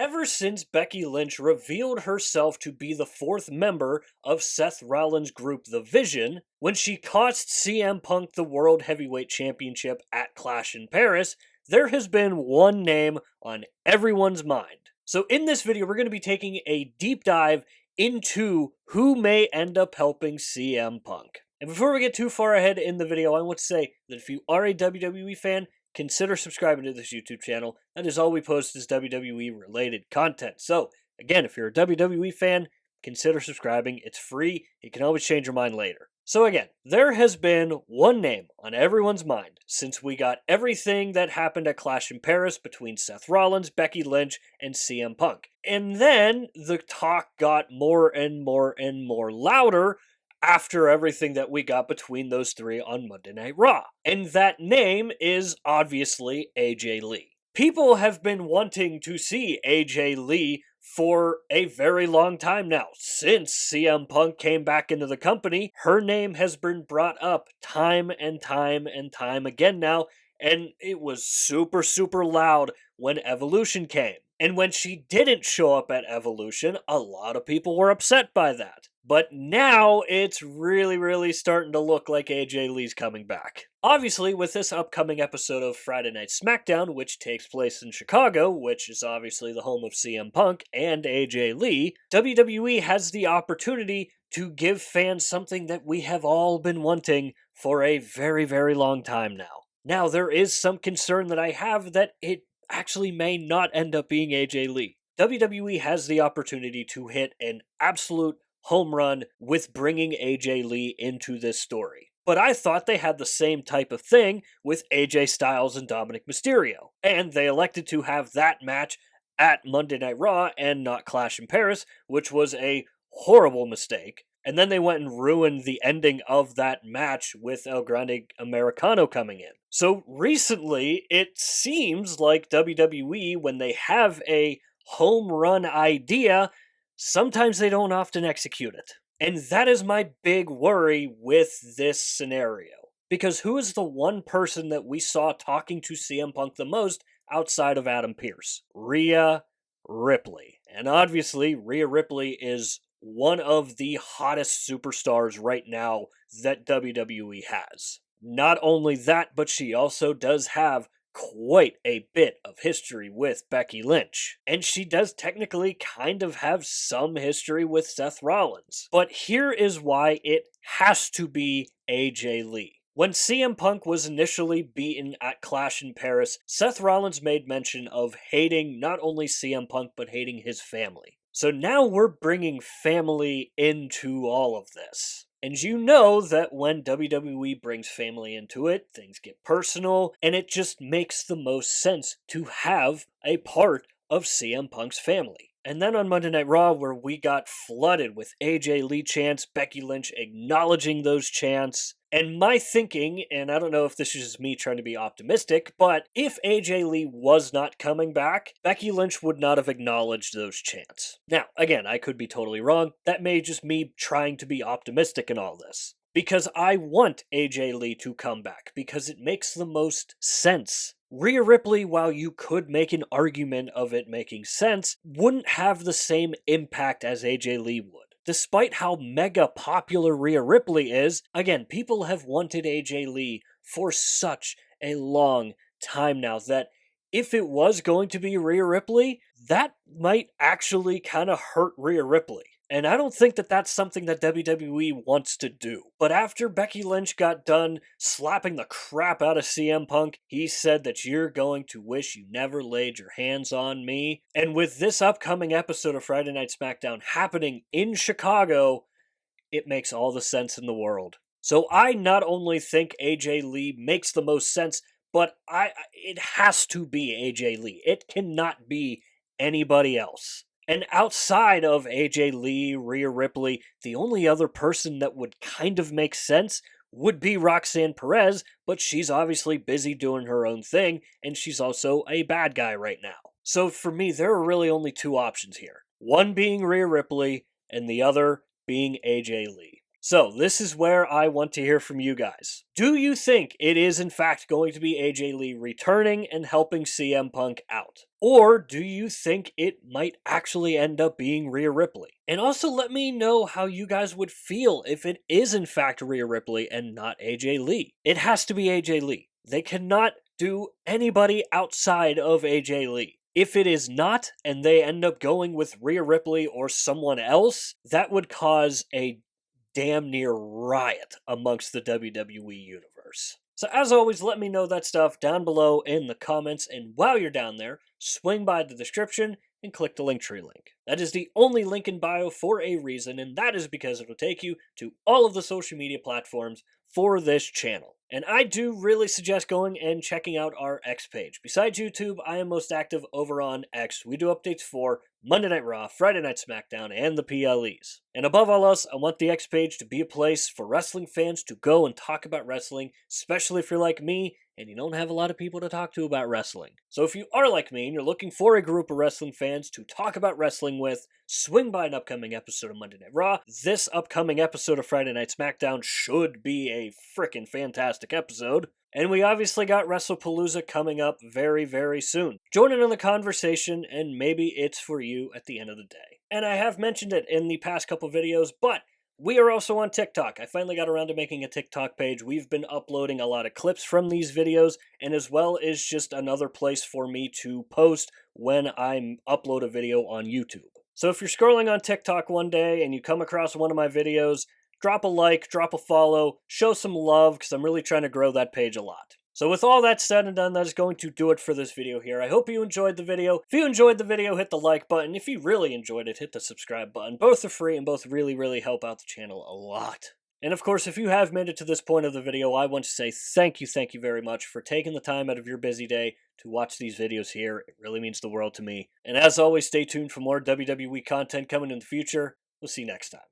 Ever since Becky Lynch revealed herself to be the fourth member of Seth Rollins' group The Vision, when she cost CM Punk the World Heavyweight Championship at Clash in Paris, there has been one name on everyone's mind. So in this video, we're going to be taking a deep dive into who may end up helping CM Punk. And before we get too far ahead in the video, I want to say that if you are a WWE fan, consider subscribing to this YouTube channel. That is all we post is WWE related content. So, again, if you're a WWE fan, consider subscribing. It's free. You can always change your mind later. So again, there has been one name on everyone's mind since we got everything that happened at Clash in Paris between Seth Rollins, Becky Lynch, and CM Punk. And then the talk got more and more and more louder after everything that we got between those three on Monday Night Raw. And that name is obviously AJ Lee. People have been wanting to see AJ Lee for a very long time now. Since CM Punk came back into the company, her name has been brought up time and time and time again now, and it was super, super loud when Evolution came. And when she didn't show up at Evolution, a lot of people were upset by that. But now it's really starting to look like AJ Lee's coming back. Obviously, with this upcoming episode of Friday Night SmackDown, which takes place in Chicago, which is obviously the home of CM Punk and AJ Lee, WWE has the opportunity to give fans something that we have all been wanting for a very long time now. Now, there is some concern that I have that it actually may not end up being AJ Lee. WWE has the opportunity to hit an absolute home run with bringing AJ Lee into this story. But I thought they had the same type of thing with AJ Styles and Dominic Mysterio. And they elected to have that match at Monday Night Raw and not Clash in Paris, which was a horrible mistake. And then they went and ruined the ending of that match with El Grande Americano coming in. So recently, it seems like WWE, when they have a home run idea, sometimes they don't often execute it. And that is my big worry with this scenario. Because who is the one person that we saw talking to CM Punk the most outside of Adam Pearce? Rhea Ripley. And obviously, Rhea Ripley is one of the hottest superstars right now that WWE has. Not only that, but she also does have quite a bit of history with Becky Lynch. And she does technically kind of have some history with Seth Rollins. But here is why it has to be AJ Lee. When CM Punk was initially beaten at Clash in Paris, Seth Rollins made mention of hating not only CM Punk, but hating his family. So now we're bringing family into all of this. And you know that when WWE brings family into it, things get personal, and it just makes the most sense to have a part of CM Punk's family. And then on Monday Night Raw, where we got flooded with AJ Lee chants, Becky Lynch acknowledging those chants, and my thinking, and I don't know if this is just me trying to be optimistic, but if AJ Lee was not coming back, Becky Lynch would not have acknowledged those chants. Now, again, I could be totally wrong. That may just me trying to be optimistic in all this. Because I want AJ Lee to come back, because it makes the most sense. Rhea Ripley, while you could make an argument of it making sense, wouldn't have the same impact as AJ Lee would. Despite how mega popular Rhea Ripley is, again, people have wanted AJ Lee for such a long time now that if it was going to be Rhea Ripley, that might actually kind of hurt Rhea Ripley. And I don't think that that's something that WWE wants to do. But after Becky Lynch got done slapping the crap out of CM Punk, he said that you're going to wish you never laid your hands on me. And with this upcoming episode of Friday Night SmackDown happening in Chicago, it makes all the sense in the world. So I not only think AJ Lee makes the most sense, but it has to be AJ Lee. It cannot be anybody else. And outside of AJ Lee, Rhea Ripley, the only other person that would kind of make sense would be Roxanne Perez, but she's obviously busy doing her own thing, and she's also a bad guy right now. So for me, there are really only two options here. One being Rhea Ripley, and the other being AJ Lee. So, this is where I want to hear from you guys. Do you think it is in fact going to be AJ Lee returning and helping CM Punk out? Or do you think it might actually end up being Rhea Ripley? And also let me know how you guys would feel if it is in fact Rhea Ripley and not AJ Lee. It has to be AJ Lee. They cannot do anybody outside of AJ Lee. If it is not, and they end up going with Rhea Ripley or someone else, that would cause a damn near riot amongst the WWE universe. So as always, let me know that stuff down below in the comments, and while you're down there, swing by the description and click the Linktree link. That is the only link in bio for a reason, and that is because it will take you to all of the social media platforms for this channel. And I do really suggest going and checking out our X page. Besides YouTube, I am most active over on X. We do updates for Monday Night Raw, Friday Night SmackDown, and the PLEs. And above all else, I want the X page to be a place for wrestling fans to go and talk about wrestling, especially if you're like me and you don't have a lot of people to talk to about wrestling. So if you are like me and you're looking for a group of wrestling fans to talk about wrestling with, swing by an upcoming episode of Monday Night Raw. This upcoming episode of Friday Night SmackDown should be a freaking fantastic episode. And we obviously got WrestlePalooza coming up very, very soon. Join in on the conversation, and maybe it's for you at the end of the day. And I have mentioned it in the past couple videos, but we are also on TikTok. I finally got around to making a TikTok page. We've been uploading a lot of clips from these videos, and as well as just another place for me to post when I upload a video on YouTube. So if you're scrolling on TikTok one day and you come across one of my videos, drop a like, drop a follow, show some love, because I'm really trying to grow that page a lot. So with all that said and done, that is going to do it for this video here. I hope you enjoyed the video. If you enjoyed the video, hit the like button. If you really enjoyed it, hit the subscribe button. Both are free and both really, really help out the channel a lot. And of course, if you have made it to this point of the video, I want to say thank you very much for taking the time out of your busy day to watch these videos here. It really means the world to me. And as always, stay tuned for more WWE content coming in the future. We'll see you next time.